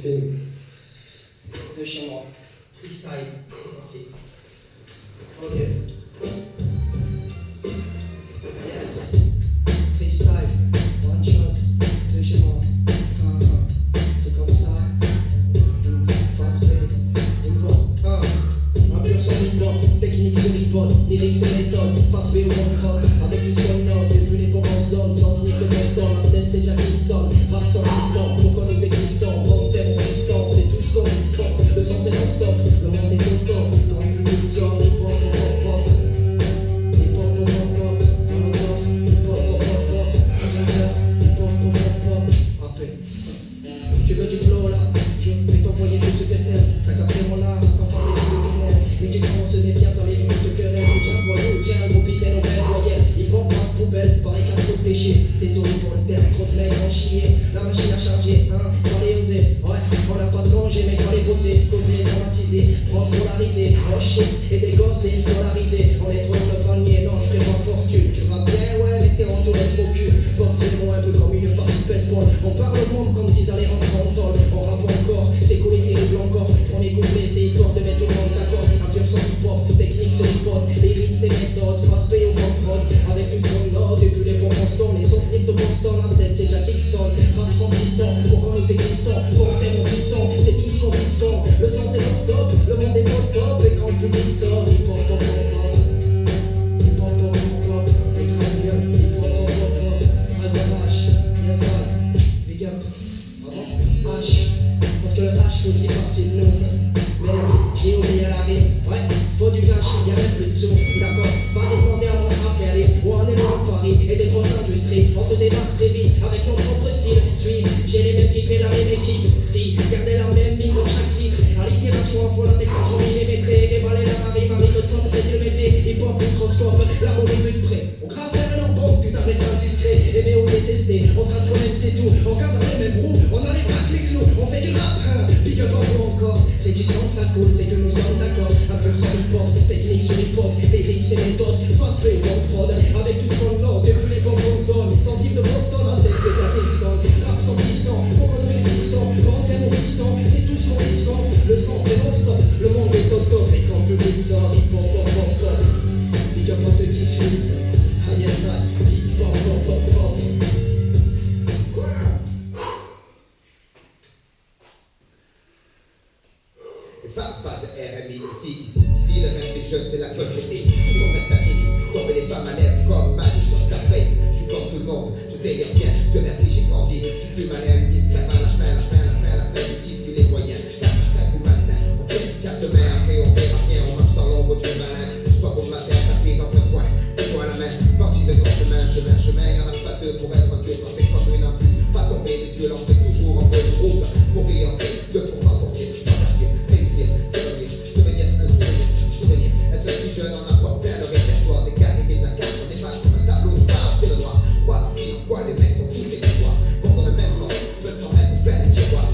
Film de chez moi. Freestyle, c'est parti. Ok. Yes. Freestyle, one shot de chez moi. C'est comme ça. Fast play, on va. Un pur son beatbox, technique sur beatbox, lyrics et méthode. Fast play ou on croque, avec tout ce qu'on note. Depuis l'époque on se donne, sans finir de Boston. La scène c'est Jack Kingston, rap sans piston. Pourquoi nous existons? Bon thème, on fiston, c'est tout ce qu'on exporte. Le son c'est non-stop, le monde est au top. Dans le public sort, hip hop, hip hop, hop. Hip hop, hip hop, hop. Molotov, hip hop, hip hop, hop. Avenger, hip hop, hip hop, hop. Rappel. Tu veux du flow là? Je vais t'envoyer tout ce que t'aimes. T'as capté mon art, t'en face et tout le les questions se met bien dans les minutes de querelle. Tiens, voyou, tiens, gros pitaine, on belle voyelle. Hip hop, pas de poubelle, pareil qu'un trop de déchets. Désolé pour le terme, trop de mecs en chier. La machine à charger, fallait oser. Ouais, on n'a pas de danger, mais fallait bosser. Causer, dramatiser, France polarisée. Oh shit, et des gosses déscolarisés. On est trop dans le panier, non, je ferai pas fortune. Tu vas bien, ouais, mais t'es entouré de faux cul. Forcément un peu comme une partie baseball. On parle au monde comme s'ils allaient rentrer en tôle. On rappe encore, c'est collecté le blanc corps. On est couplé, c'est histoire de mettre tout le monde d'accord. Un pur son hip-hop, technique sur hip-hop. Lyrics et méthodes, phrase pay au bon prod. Avec tout ce qu'on a, depuis les pompes en stone. Les souvenirs de Boston, la 7 c'est Jack Kingston. Rap sans piston, pourquoi nous existons? Pour un mon fiston, c'est tout ce qu'on fiston. Le son c'est non-stop, le monde est au top. Et quand le public sort, hip-hop, hop, hop, hop. Hip-hop, hop, hop, hop. Et grande gueule, hip-hop, hop, hop, hop. Dragon H, yes I, big up. Ah bon? H, parce que le H fait aussi partie de nous. Merde, j'ai oublié la rime. Ouais, faut du cash, y'a même plus de sous. D'accord, vas-y demander à mon rap aller. On est loin de Paris et des grosses industries. On se démarque très vite avec nos propres styles. Suis, j'ai les mêmes types et la même équipe. Si, gardez la même ligne dans chaque titre. Allitération, faut l'intégration millimétrée. Déballer la Marie ressemble, c'est le métier. Hip-hop, microscope, la mauvaise vue de près. On grave vers leur bombe, putain, reste indiscret. Aimer ou détester, on fasse quand même, c'est tout. On garde dans les mêmes roues, on a les bras les clous. On fait du rap, big up encore. C'est du sang que ça coule, c'est que nous sommes d'accord. Un peu sur hip-hop, technique sur hip-hop, lyrics et méthodes. Fast play, bon prod, avec tout ce qu'on a depuis les bombes. chemin, y'en a pas deux pour être Dieu, trappé comme une impue. Pas tomber les yeux, l'entrée toujours en bonne route. Pour y entrer, 2 pour s'en sortir, tentative, réussir, s'éloigner, devenir un souvenir. Être si jeune, on apporte plein le répertoire des qualités de la carte, on efface comme un tableau de bord, c'est le noir. Quoi, qui, en quoi, les mecs sont tous des victoires, vont dans le même sens, veulent s'en mettre plein de tiroirs.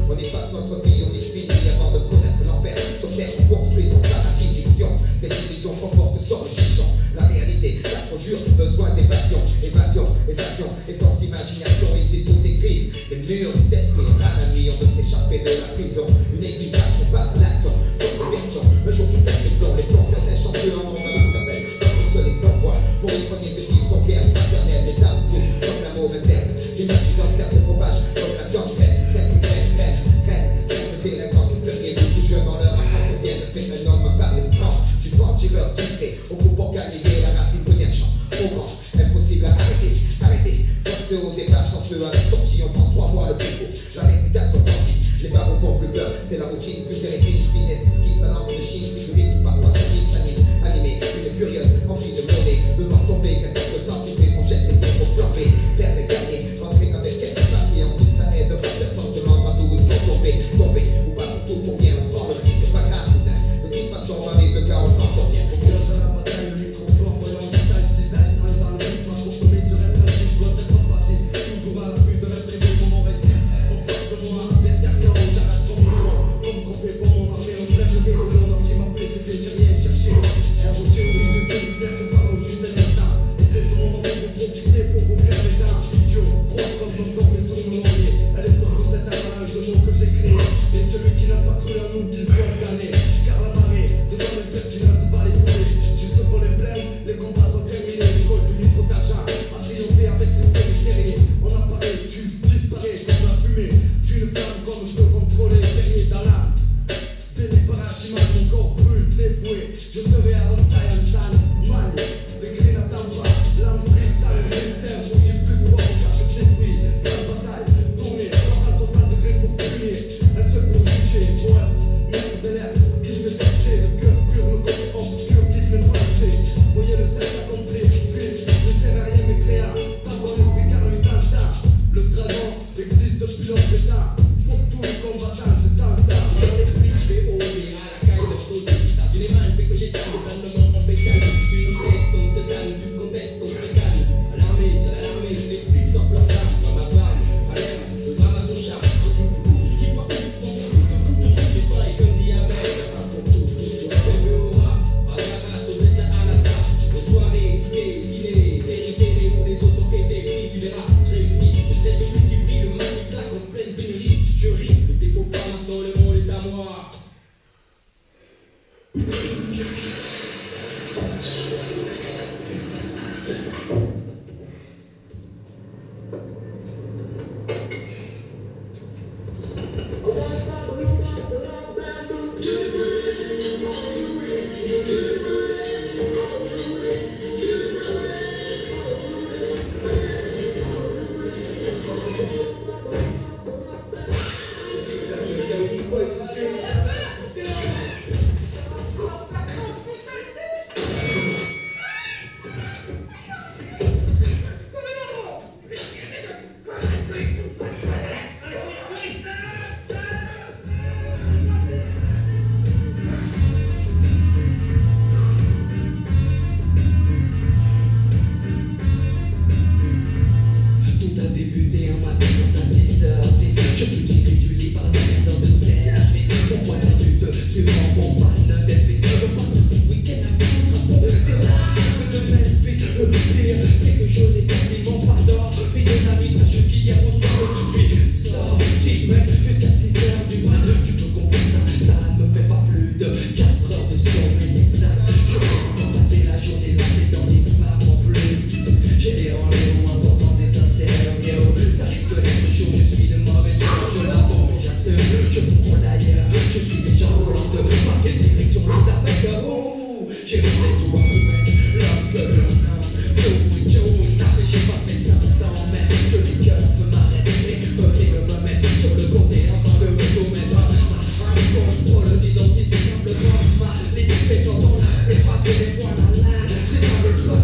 On y passe notre vie, on y finit avant de connaître l'enfer. Sur terre, on construit son narrative fiction, des illusions confortent sur le chichon. La réalité, la trop dure, besoin d'évasion, et forte imagination, ici tout écrit. Les murs des esprits, à la nuit, on veut s'échapper de la prison. Une équipage qu'on passe à l'action, comme diversion. Le jour tu pètes les plombs, certains chanceux en ont avec certains. D'autres se les envoie pour une poignée de vivre ton guerre fraternelle. Les armes poussent comme la mauvaise herbe. L'image du car se propage comme la gangrène. Cette graine de délinquants qui se réveillent tout jeune dans leur rapport. Bien de faire un homme par les francs. Du franc tireur discret, au groupe organisé, la racine brillante champ. Au grand, impossible à arrêter. Chanceux au départ, chanceux à la sortie, on prend 3 mois le dépôt. La réputation grandit, les barreaux font plus peur. C'est la routine, plus de répit, finesse, qui s'alentre de Chine, figurine, parfois s'anime, animé, une furieuse, envie de monter. Le noir tombé, qu'importe le temps qui fait, on jette les dés pour flamber. Faire les derniers, rentrer avec quelques papiers, en plus ça aide, pas personne demandera d'où ils sont tombés, ou pas pour tout pour rien, on prend le risque, c'est pas grave, cousin. De toute façon, avec le gars, on s'en sort bien. Au cœur de la bataille, le microphone, voyant du taille, cisaille, trace dans le rythme, ma courte du rêve, doit être passif, toujours à l'affût de l'imprimer pour mon récit. On parle de mon adversaire, car j'arrête son micro. Comme trophée pour mon armée, on lève le nez, c'est l'honneur qui m'a fait, c'était j'ai rien cherché. Un rocher au milieu de l'univers, c'est pas au juste un instant. Et c'est ce moment où vous profitez pour vous faire les dents. Idiot, crois comme mon corps, mais sur mon laurier. À l'époque, vous êtes un mélange de mots que j'ai créé. Et celui qui n'a pas cru en nous, qu'il soit damné. Car la marée, devant l'impertinence, va les couler. Juste pour les plaines, les combats sont terminés. L'école du micro d'argent a triomphé avec ses premiers guerriers. On apparaît, tu disparais comme la fumée d'une flamme, comme je peux contrôler guerrier dans l'âme. Béni par Hachima, mon corps brûle, dévoué. Je serai à Rontaille, en San, mal. Le gris n'attend pas, l'âme brille dans le militaire. Moi j'ai plus de voix, car je détruis. Dans la bataille, tourner, 360 degrés pour punir. Un seul pour juger, poète, maître de l'air, guide me chercher. Le cœur pur, le côté obscur, guide me pencher. Voyez le sexe accompli, fuite, ne sert à rien mais créa. Pas dans l'esprit car lui tenta. Le dragon existe depuis longtemps des temps. Pour tous les combattants, c'est tenta. Tu les mal, fait que j'ai tant de gouvernement en bécane. Tu nous testes, on te danne, tu contestes, on te gagne. À l'armée, c'est l'alarmée, les flics sortent leurs armes. Dans ma barbe, à l'air, le drame à son charme. Tu dis pas où, on s'en fout de tout, tu fais pas comme diabète. Pour tous, sur le bébé au rap, à la rate, aux états à la table. Aux soirées, souquées, ciné, séries, où les autres ont été pris, tu verras, je réussis. Je sais que multiplie le mal qui claque en pleine pénurie. Je ris, le défaut pas maintenant, le monde est à moi.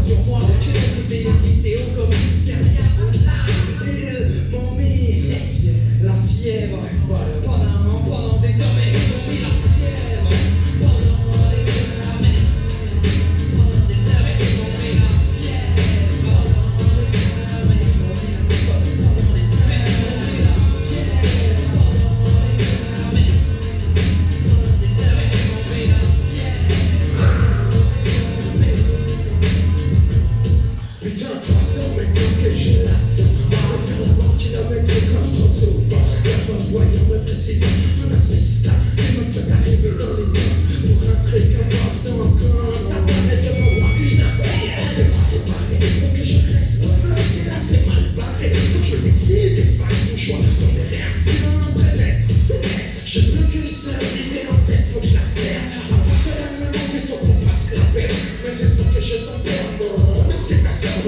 Sur moi, j'ai la vérité.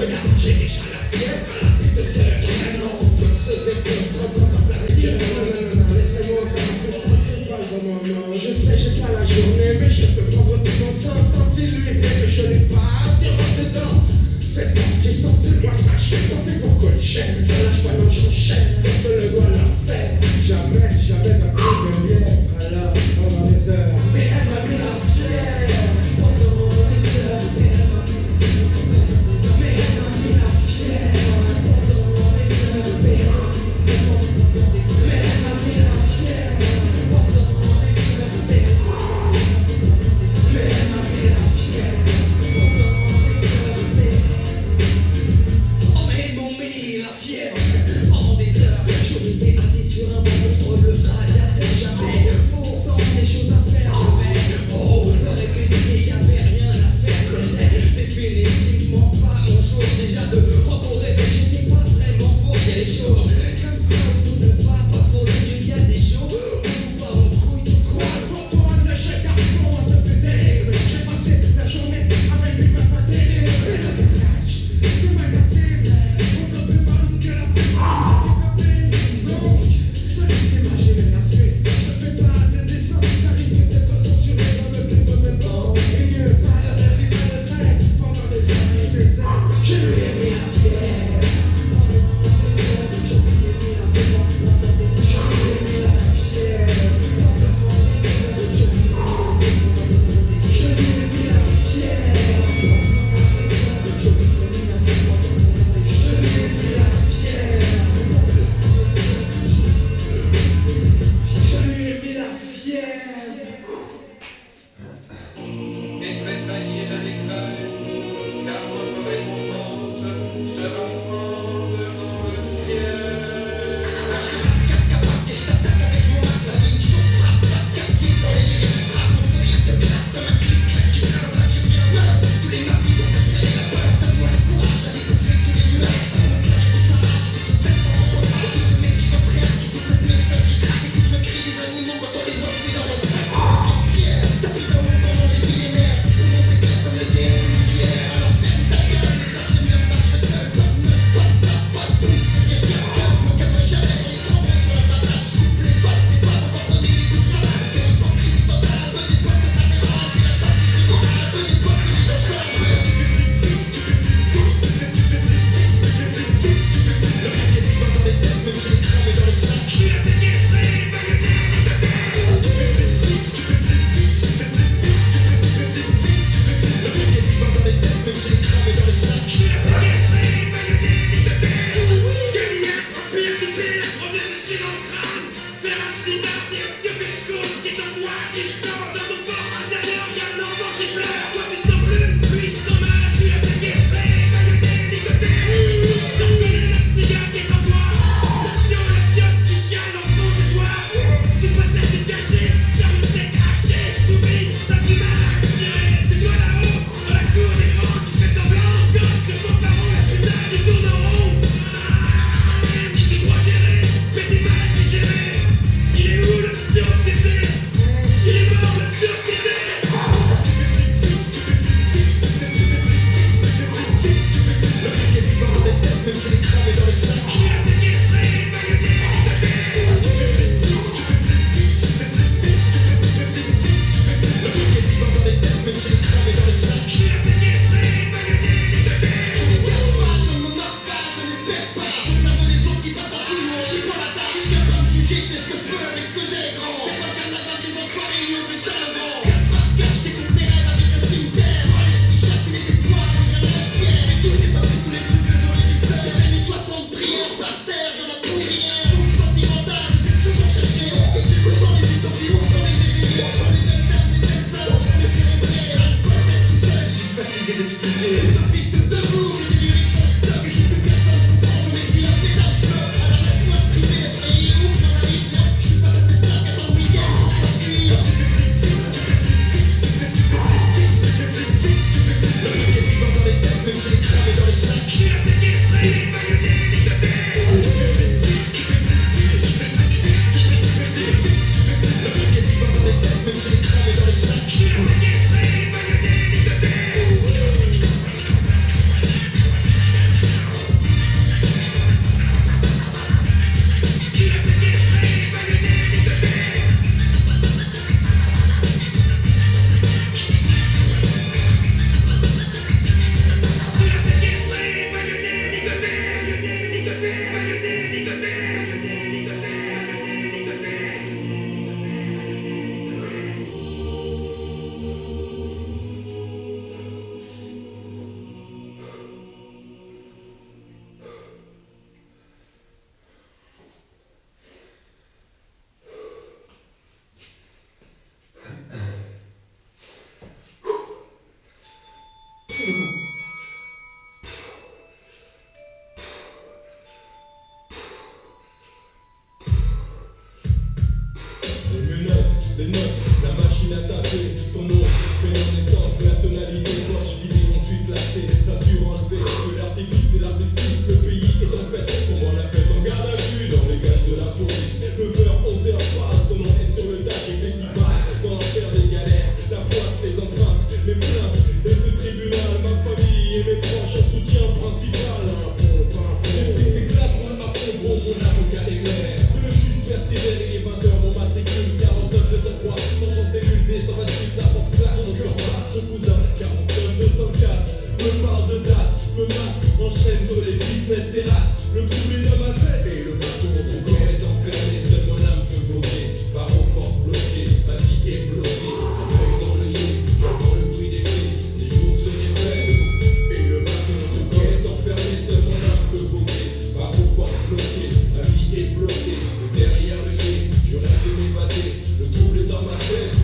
Regarde, j'ai déjà la fièvre à la vie de celle qui m'annonce. Comme ce zéro, stress en plein plaisir. Non, laissez-moi parce que ça c'est pas le moment. Je sais, j'ai pas la journée, mais je peux prendre tout mon temps. Tant il lui plaît que je l'ai pas, tire dedans. C'est toi qui sors de moi, sachez, tant pis pour qu'on chaîne. Je lâche pas dans son chaîne, je le dois la faire. Jamais, jamais ma plus de lièvre. Alors, pendant des heures, mais elle m'a mis la fièvre. Pendant des heures, mais elle m'a mis la fièvre. Mais elle m'a mis la fièvre. Pendant des heures, mais elle m'a mis la fièvre. Pendant des heures, mais elle m'a mis la fièvre. Ils m'ont mis la fièvre pendant des heures. Je m'étais assis sur un banc contre le radiateur. J'avais pourtant des choses à faire. Le répéter, il n'y avait rien à faire. C'était définitivement pas mon jour. Déjà de rencontrer, j'étais pas vraiment pour. Il y a des jours comme ça où tout ne va pas pour le mieux. Il y a des jours où tout part en couille, tout quoi. Pour toi, le chèque à fond, ça fait terrible. J'ai passé la journée avec lui, ma pas terrible. scérates, le trouble est dans ma tête. Et le marteau, mon corps est enfermé, seule mon âme peut voguer. Par aux portes bloquées, ma vie est bloquée. Un œil dans l'œillet, j'entends le bruit des clés. Les jours se répètent. Et le marteau, mon corps est enfermé, seule mon âme peut voguer. Par aux portes bloquées, ma vie est bloquée. Et derrière l'œillet, je rêve de m'évader. Le trouble est dans ma tête.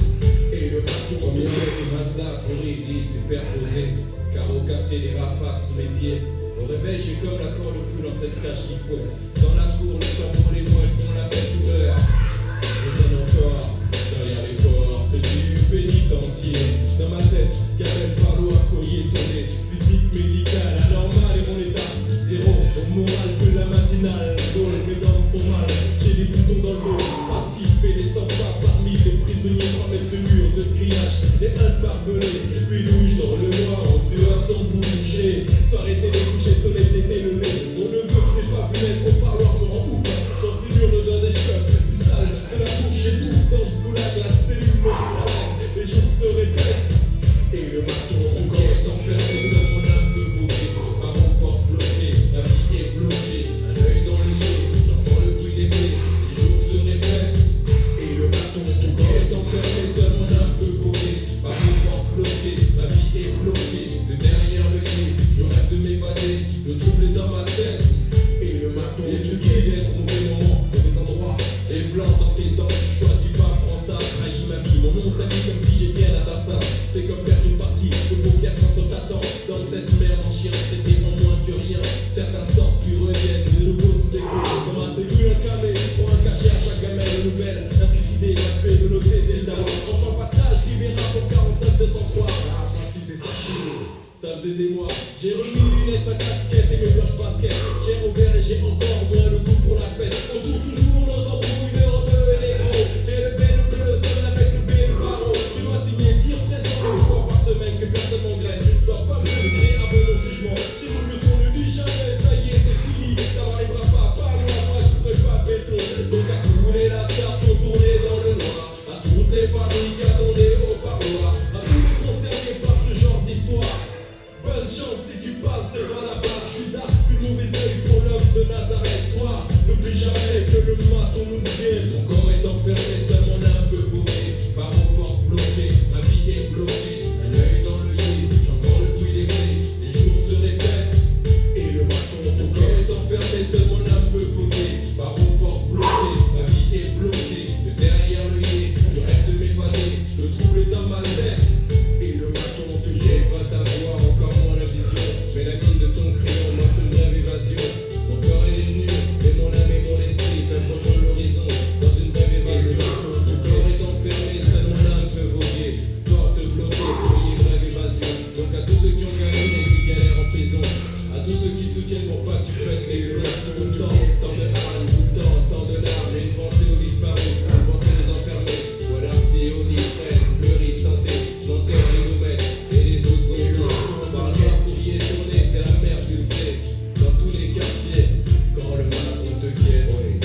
Et le marteau, mon corps est matelas, pourri, superposé. Carreaux cassés, les rapaces sous mes pieds. Au réveil, j'ai comme la corde au cou dans cette cage qui fouette. Dans la cour, le tambour, les moines font la belle douleur. Je donne encore, derrière les portes du pénitencier. Dans ma tête, Gabelle Parlo à collier tourné. Physique médicale, anormal et mon état. Zéro, au moral que la matinale. Dole, mes dents me font mal. J'ai des boutons dans le dos. Passif et des sans-pas parmi les prisonniers. 3 mètres de mur, de grillage, des halles barbelées. Puis douche dans le noir, en sueur sans bouger. Soirée télé couchée, soleil d'été levé. Mon neveu que je n'ai pas vu naître au parloir me rend ouf. J'en suis dur l'odeur des cheveux, du sale, de la bouche. J'ai tous dans ce goulag, la cellule me travaille. Les jours se répètent. Et le marteau, mon corps est enfermé, seul mon âme peut voguer. Par mon corps bloqué, ma vie est bloquée. Un œil dans l'œillet, j'entends le bruit des clés. Les jours se répètent. Et le marteau, mon corps est enfermé, seul mon âme peut voguer. Par mon corps bloqué, ma vie est bloquée. De derrière l'œillet, je rêve de m'évader. Le trouble est dans ma tête. Et le marteau, tu quittes d'être au mauvais moment, mauvais endroit. Les blancs dans tes dents, tu choisis pas, prends ça, trahis ma vie. Mon nom s'habille comme si j'étais un assassin. C'est comme perdre une partie de poker contre Satan. Dans cette merde en chien, c'était en moins que rien. Certains sortent puis reviennent, de nouveau sous écho. Dans ma cellule incamée, pour un cachet à chaque gamelle nouvelle. Un suicidé, un tué, de noter, c'est le daron. Enfant patage, libéra pour 49 203. La principe est sorti. Ça faisait des mois, j'ai remis lunettes, ma casquette et mes blanches baskets. J'ai ouvert et j'ai encore moins le goût pour la fête. On trouve toujours nos embrouilles, le rebeu et les gros. Et le B, le bleu, seul avec le B et le baron. Je dois signer 10 présents une fois par semaine que personne m'engraine. Je dois pas me donner avant mon jugement. J'ai voulu son ne dit jamais, ça y est, c'est fini. Ça m'arrivera pas moi, je pourrais pas béton. Donc à couler la star pour tourner dans le noir. À toutes les familles qui attendaient au parloir. À tous les concernés par ce genre d'histoire. Bonne chance si tu passes devant la barre. Judas, plus mauvais œil pour l'homme de Nazareth. Toi, n'oublie jamais que le marteau nous guette. Mon corps est enfermé, seul mon âme peut voguer. Par aux portes bloquées, ma vie est bloquée. Un œil dans l'œillet, j'entends le bruit des clés. Les jours se répètent. Et le marteau, mon corps est enfermé, seul mon âme peut voguer. Par aux portes bloquées, ma vie est bloquée. De derrière l'œillet, je rêve de m'évader. Le trouble est dans ma tête. Et le marteau, te j'ai pas ta voix, encore moins la vision. Mais la mine de ton crayon m'offre une brève évasion. Mon corps est détenu, mais mon âme et mon esprit peuvent rejoindre l'horizon dans une brève évasion. Ton corps est enfermé, seul mon âme peut voguer. Porte bloquée, courrier, brève évasion. Donc à tous ceux qui ont gagné et qui galèrent en prison, à tous ceux qui soutiennent pour pas que tu pètes les plombs. Tout le temps, tant de harne, tout le temps, tant de larmes. Et une pensée aux disparus, une pensée des enfermés. Voilà, c'est au frère, fleurit, santé, Nanterre et nous mettre. Et les autres sont par noir pour y tourner, c'est la merde, tu le sais. Dans tous les quartiers, quand le marteau te guette. Oui,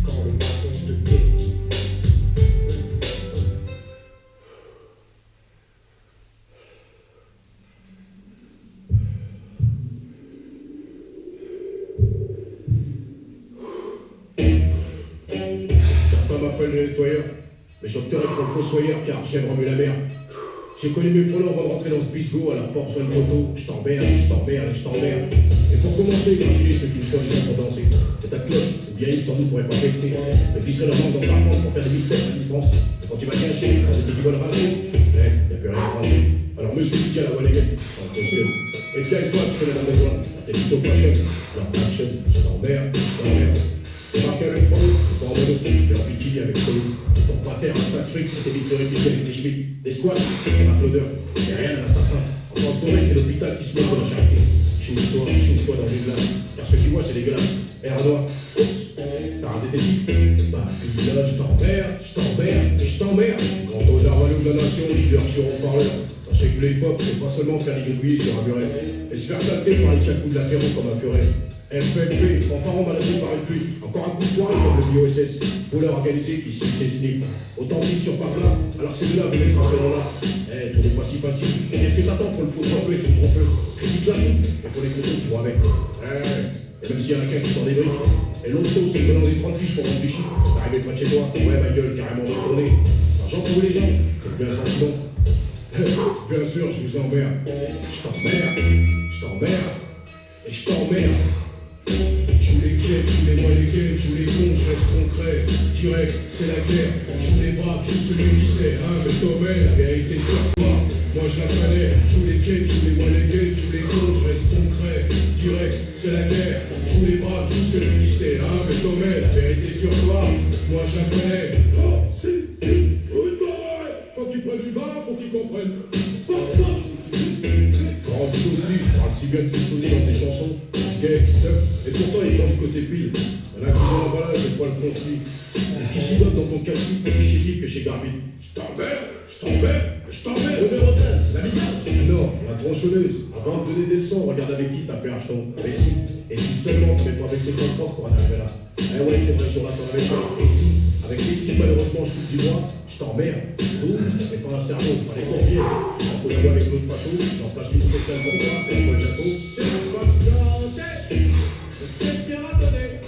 quand le marteau te guette. Certains m'appellent le nettoyeur, mais j'opterai pour le fossoyeur car j'aime remuer la mer. J'ai connu mes frelons avant de rentrer dans ce bisgo, alors porte sur une moto, je t'emmerde, et je t'emmerde. Et pour commencer, gratuler ceux qui me soi-disant pour danser. C'est ta cloche, ou bien ils sans doute pourraient pas fêter. Me glisserait leur manque dans ta France pour faire des mystères à différence. Et quand tu vas cacher, quand c'était qui veulent raser, y'a plus rien à raser. Alors monsieur qui tient la voix léguée, chante ton ciel. Et bien une fois tu fais la dame de toi, t'es plutôt fashion. Alors action, je t'emmerde. C'est marqué avec Frollo, c'est pas en mono, mais en bikini avec Solo. Ton pater, pas de fric, c'était vite de répliquer avec des schmitts. Des squats, on a l'odeur, mais rien à l'assassin. En France Corée, c'est l'hôpital qui se moque de la charité. Choue-toi dans les glaces, car ce que tu vois, c'est dégueulasse. Et Renoir, oups, t'as rasé tes tifs. Bah, puis là, je t'emmerde, et je t'emmerde. Quant aux darwanou de la nation, leader sur haut-parleur, sachez que Jouer les pop, c'est pas seulement faire des gribouillis sur un muret, et se faire taper par les capous de l'apéro comme un furet. FFP, fanfaron managé par une pluie, encore un coup de soirée comme le BioSS, voleur organisé qui signe ses sniffs. Authentique sur par là, alors c'est de là, vous laissez rentrer dans l'art. Eh, tout n'est pas si facile. Qu'est-ce que t'attends pour le faux trompe-feu et tout trompe-feu? Critique classique, il faut les contours qui vont avec. Et même s'il y en a qu'un qui sort des briques, et l'autre taux, c'est le melon des 30 fiches pour rendre du shit. C'est arrivé près de chez toi, ouais, ma gueule, carrément sur ton nez. L'argent pour les gens, c'est bien un sentiment. Bien sûr, je vous emmerde. Je t'emmerde, et je t'emmerde. Joue les gays, joue les moins les gays, joue les cons, je reste concret. Direct, c'est la guerre. Joue les braves, joue celui qui sait. Mais Tomé, la vérité sur toi. Moi je la connais. Joue les gays, joue les moins les gays, joue les cons, je reste concret. Direct, c'est la guerre. Joue les braves, joue celui qui sait. Mais Tomé, la vérité sur toi. Moi je la connais. Oh, si, football. Faut que tu prennes du bas pour qu'ils comprennent. Grande saucisse, parle si bien de ses saucisses dans ses chansons. Et pourtant il est dans du côté pile. On a toujours l'emballage et pas le contenu. Est-ce qu'il gigote dans ton calcif aussi chez Yves que chez Garvin? Je t'emmerde. Le numéro 13, la bigale. Non, la tronçonneuse. Avant de donner des leçons, regarde avec qui t'as fait un jeton. Et si seulement t'avais pas baissé ton corps pour en arriver là. Eh ouais, c'est vrai, je jour-là t'en avais pas. Et si malheureusement je touche du bois, je t'emmerde. Ouh, je t'avais pas un cerveau, pas les courbiers. Un peu de bois avec l'autre facho, j'en place une spéciale pour toi, et Paul Jaco.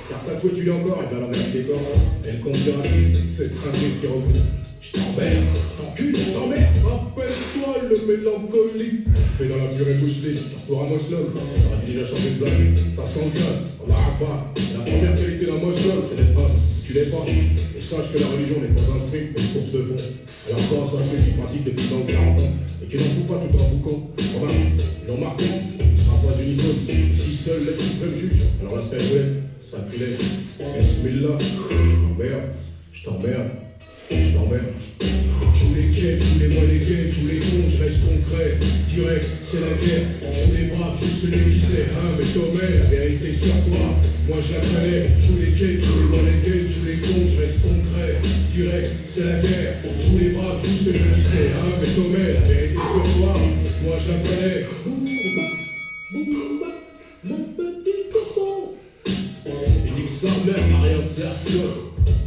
Car tatoué tu l'es encore, et bien l'envers du décor. Et le compte du racisme, c'est trinqué qui recrute. Je t'emmerde, je t'encule, je t'emmerde. Rappelle-toi le mélancolique. Fait dans la purée mousselée, pour un moslon. T'aurais dû déjà changer de blague. Ça s'engage, on n'arrête pas. La première qualité d'un moslon, c'est d'être homme. Tu l'es pas. Et sache que la religion n'est pas un sprint, mais une course de fond. Alors pense à ceux qui pratiquent depuis 20 ou 40 ans et qui n'en foutent pas tout en boucan. Enfin, ils l'ont marqué, il ne sera pas une icône. Si seul l'être suprême juge, alors là c'est un roulette, sacrilège. Bismillah, je t'emmerde. Joue les gays, joue les moins les gays, joue les cons, je reste concret. Direct, c'est la guerre. Joue les braves, joue celui qui sait. Mais Tomé, la vérité sur toi. Moi je la connais. Joue les gays, joue les moins les gays, joue les cons, je reste concret. Direct, c'est la guerre. Joue les braves, joue celui qui sait. Mais Tomé, la vérité sur toi. Moi je la connais. Boum, mon petit garçon. Il dit que sa mère n'a rien servi.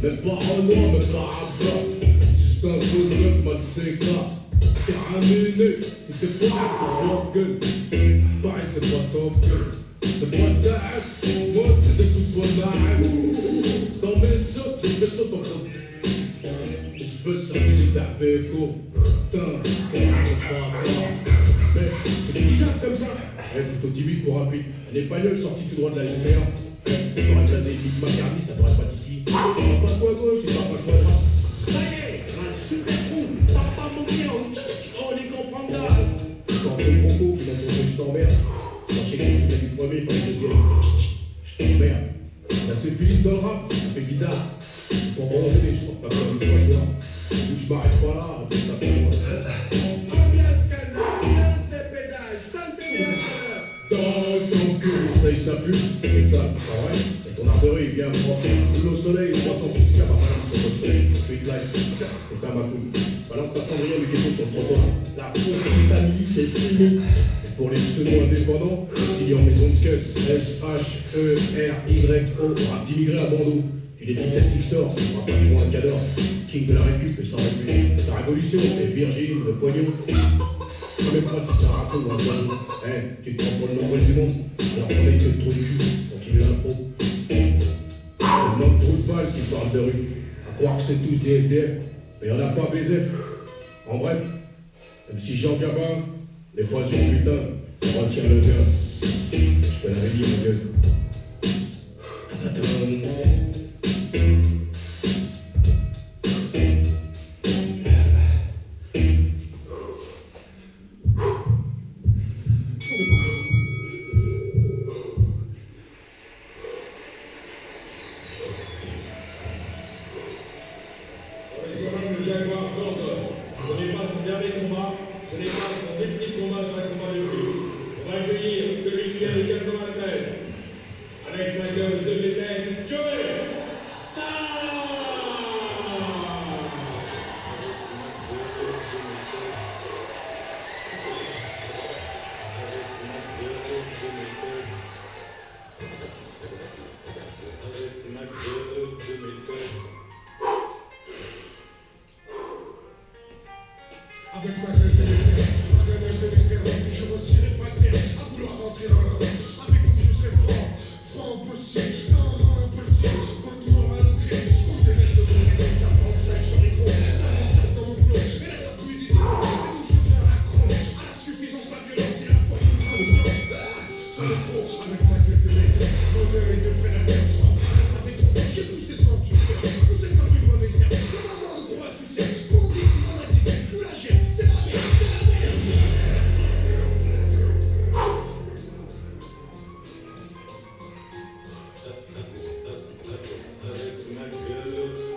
Même pas Renoir, même pas Abza. Juste un jaune d'œuf mal séca. Terminé, il fait pas pour gueule. Pareil, c'est pas top gueule. C'est pas de ça, moi c'est des coups de bonne. Dans mes sautes, j'ai fait saut en train. Je veux sortir d'un péco. Putain, comment je peux pas. Mais c'est des petits jacques comme ça. Plutôt timide pour rapide. Un espagnol sorti tout droit de la SPA. T'aurais casé Big Macardy, ça t'aurait pas titi. Pas quoi gauche, et pas quoi droite. Ça y est, un super trou. Papa mon bien, on y comprend dalle. Quand t'es le concours qui m'a trouvé, je t'emmerde. Sachez que je suis du premier, pas le deuxième. Je t'emmerde. La syphilis dans le rap, ça fait bizarre. Pour bronzer, je porte pas comme une fois soir. Donc je m'arrête pas là, après je t'appelle moi. Ambiance canard, danse des pédales, santé bien chaleur. Dans ton cul, ça pue, c'est ça, pas vrai. Et ton arderie est bien propre. L'eau soleil, 306 cas par exemple sur votre soleil, sweet life. C'est ça ma couille. Balance ta cendrière du ghetto sur le trottoir. La pompe d'Italie, c'est fini. Et pour les pseudo-indépendants, s'il y a en maison de skate, S-H-E-R-Y-O, rap d'immigré à Bordeaux. Tu défiles ta petite sort, ça ne fera pas de point à cador. King de la récup et sans récup. Ta révolution, c'est Virgile, le poignon. Je sais même pas si c'est un râteau ou un poignon. Tu te prends pour le nombril du monde. Alors on est que le trou du cul, continue l'impro. Le nombre de trous de balles qui parlent de rue. À croire que c'est tous des SDF, mais y'en a pas BZF. En bref, même si Jean Gabin, les poisons putain, retire le gars. Je te l'avais dit mon gueule. Ce n'est pas son dernier combat, ce n'est pas son ultime combat, c'est un combat de plus. On va accueillir avec ma gueule de métal, mon œil de prédateur. En face avec son j'ai poussé sans tuteur, poussé comme une mauvaise herbe. Comme un mort pour un poussière, qu'on dit mon attitude, tout la gère, c'est la merde, c'est la merde.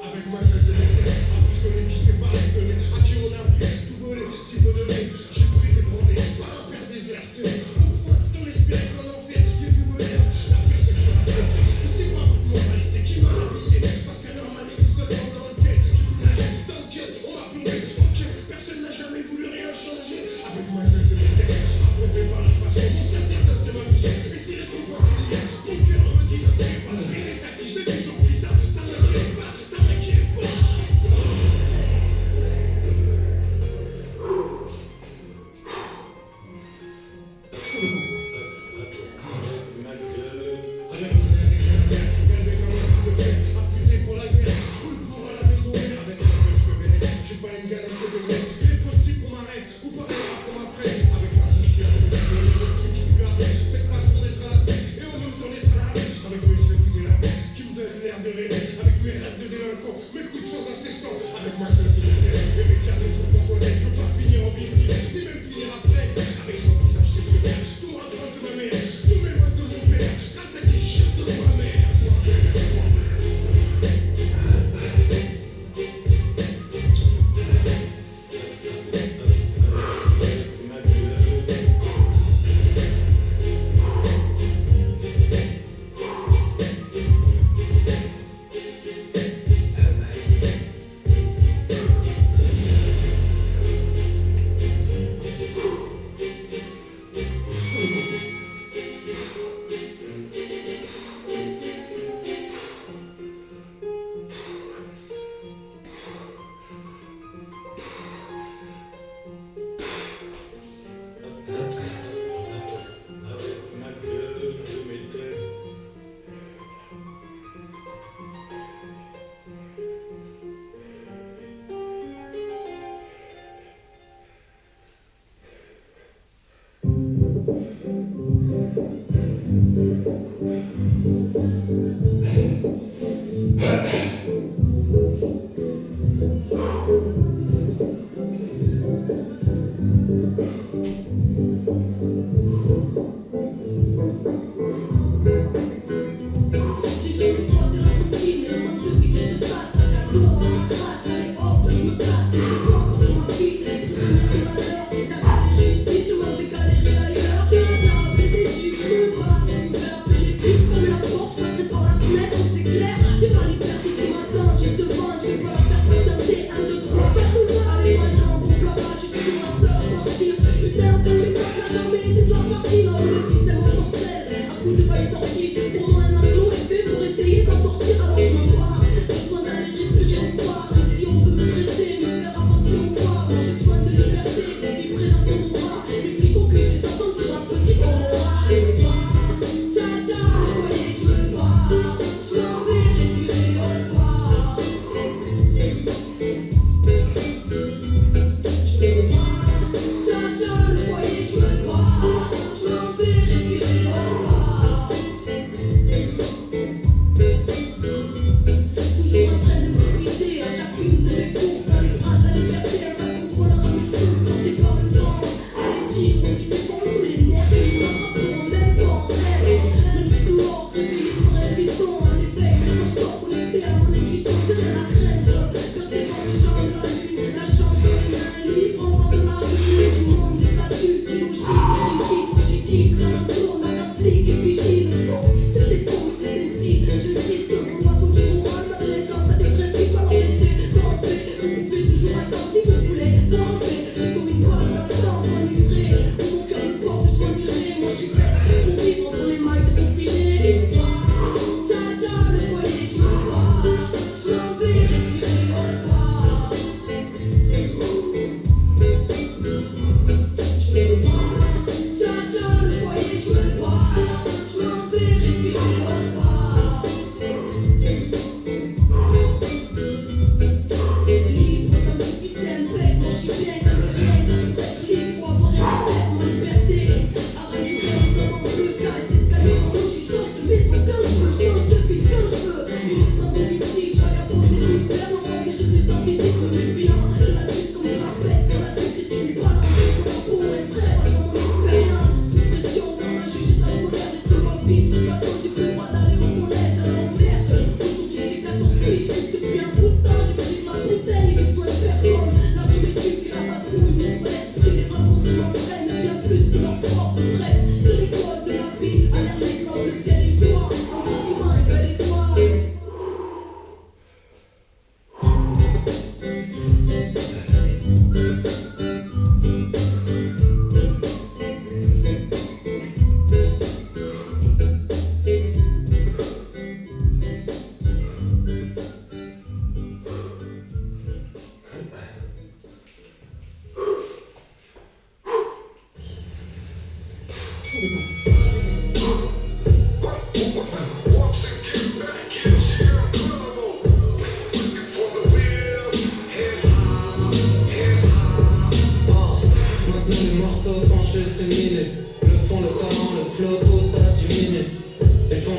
Avec ma gueule de métal, un pistolet qui sait pas pistolet, à qui on a pris, tout volé, si peu donné, j'ai pris des bandés, par un père déserté. Au point d'en espérer qu'en enfer, j'ai vu bonheur, la perception a trouvé. Et c'est pas votre moralité qui m'a habité, parce qu'un homme a né seulement dans le quai, j'ai tout nagé, dans lequel on m'a plombé, ok, personne n'a jamais voulu rien changer. Avec ma gueule de métal, approuvé par la façon, mon sacerdoce c'est ma mission, et si les concours c'est lié, mon cœur me dit que tu es pas, il est acquis, j'ai toujours pris ça, ça m'inquiète pas, ça m'inquiète pas.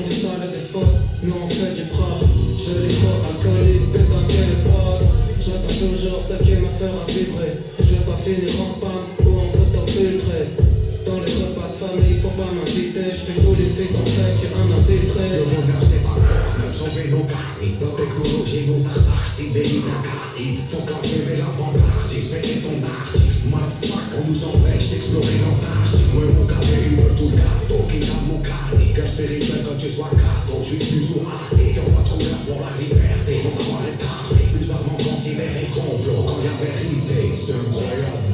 du sale et des fautes, nous on fait du propre. Je les crois alcoolique, pépin qu'elle est pote. J'attends toujours ce qui me fera vibrer. Je vais pas finir en spam ou en photo filtrée. Dans les repas de famille, faut pas m'inviter. Je fais tous les filles en fait, j'ai un infiltré. Le bonheur c'est pas peur, même sans vélo carni. La technologie nous assassine, délit incarné. Faut classer mais l'avant-gardiste, fais ton archi. Motherfuck, on nous empêche d'explorer l'Antarctique. Moi mon gars, ils veulent tout le gâteau, qui a mon carnet. Guerre spirituelle quand tu sois cadeau, je suis plus ou athée. Qui ont pas trop l'air pour la liberté, mon savoir est tardé. Bizarrement considéré complot, quand y'a vérité, c'est incroyable.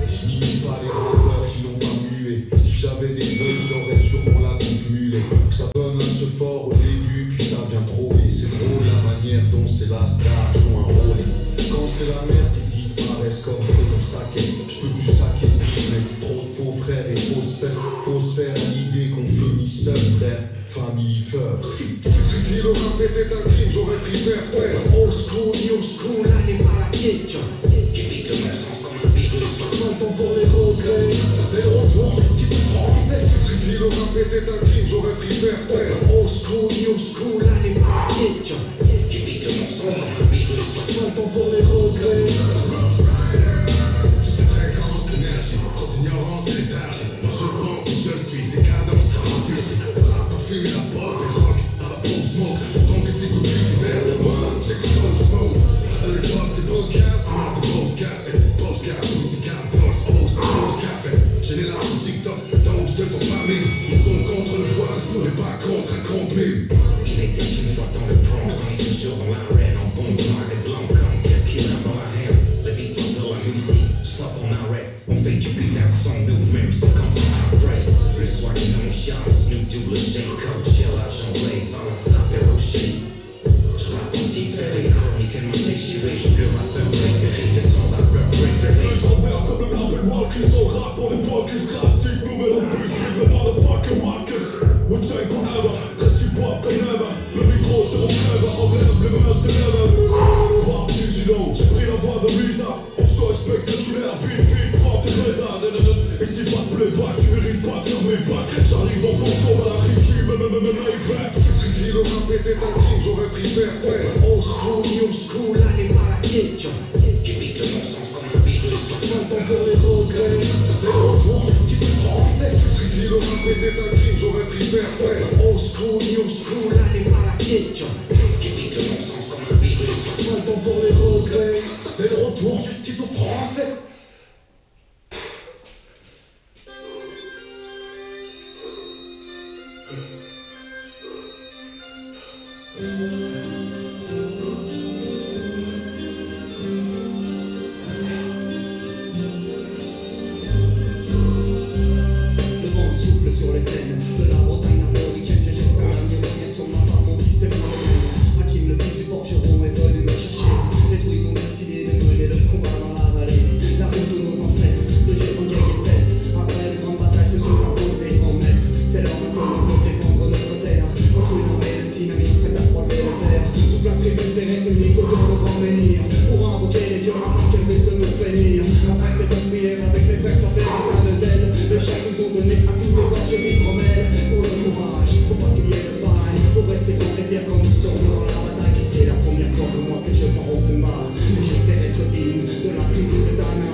Je n'imite pas les rappeurs qui n'ont pas mué. Si j'avais des œils, j'aurais sûrement la coupe mulet. Ça donne un se fort au début, puis ça vient troller. C'est drôle la manière dont ces lascars jouent un rôle. Quand c'est la merde, ils disparaissent comme feu dans saké. Je peux plus saquer ce business, c'est trop de faux frères et fausses fesses. Faut se faire à l'idée qu'on finit seul, frère. Family first. Si le rap était un crime, j'aurais pris vert terre. Old school, new school, là n'est pas la question. Qui pique de mon sens comme un virus. Pas le temps pour les regrets. C'est le retour du ski français. Si le rap était un crime, j'aurais pris vert terre. Old school, new school, là n'est pas la question. Qui pique de mon sens comme un virus. Pas le temps pour les regrets. Cette fréquence, énergie, trop d'ignorance et léthargie. Moi je pense que je suis décadence, artistique. Rap, fume, la pop et rock, à la pop smoke. Tant que t'écoutes plus vers le monde, j'écoute trop de smoke. À l'époque des podcasts, on a de grosses cassettes. Postcard, musical, boss, oh, c'est grosse café. Génération TikTok, donc je te tombe pas mille. Ils sont contre le voile, mais pas contre un compte mille. Il était une fois dans le Bronx, on est toujours dans l'arène, en bon noir et blanc comme quelqu'un dans la haine. La victoire de la musique, stop, on arrête. On fait du beat out sans nous, même c'est comme ça après. Le soir qui nous charme, Snoop double J, Coke, Shell, Argent, Blade, Valence, Apéro, Shea. J'rappe anti-ferré, chronique et mon déchiré. J'suis le rappeur préféré de ton rappeur préféré. Les chanteurs comme le label Walkers, on rappe pour les focus. Classique, nouvelle en plus, big the motherfucking Walkers. We change forever, reste hip-hop comme never. Le micro c'est mon clever, emblème, les mains c'est never. Rap vigilant, j'ai pris la voix de Lisa. On choix spectaculaire, vite, vite, prends tes raisins. Ici pas de playback, tu mérites pas de faire mes bacs. J'arrive en fantôme à la régie, même rap. Si le rap était un crime, j'aurais pris vert terre. Old school, new school, là n'est pas la question. Qui pique de mon sens comme un virus. Pas le temps pour les regrets. C'est le retour du ski français. Si le rap était un crime, j'aurais pris vert terre. Old school, new school, là n'est pas la question. Qui pique de mon sens comme un virus. Pas le temps pour les regrets. C'est le retour du schizo français. Le vent souffle sur les plaines de la Bretagne armoricaine. Je jette un dernier regard sur ma femme, mon fils et ma reine. Hakim, le fils du forgeron, est venu me chercher. Les druides ont décidé de mener le combat dans la vallée. La route de nos ancêtres, de Gévangay et Seth. Après une grande bataille se sont imposés grands maîtres. C'est l'heure maintenant de défendre notre terre contre une armée de synonymes prête à croiser le fer. Toute la tribu s'est réunie autour de grand menhir pour invoquer les dieux afin qu'elle puisse nous bénir. Après cette prière avec mes frères sans faire un tas de zèle, les chats nous ont donné à tous les gorges d'hydromel. Pour le courage, pour pas qu'il y ait de faille, pour rester grands et fiers comme nous sommes dans la bataille. C'est la première fois pour moi que je pars au combat, et j'espère être digne de la tribu de Dana.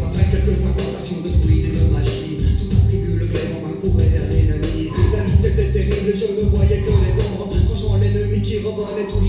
Après quelques incantations de druides et de magie, toute la tribu le glaive en main courait vers l'ennemi. La lutte était terrible, je ne voyais que les ombres, tranchant l'ennemi qui revolait toujours.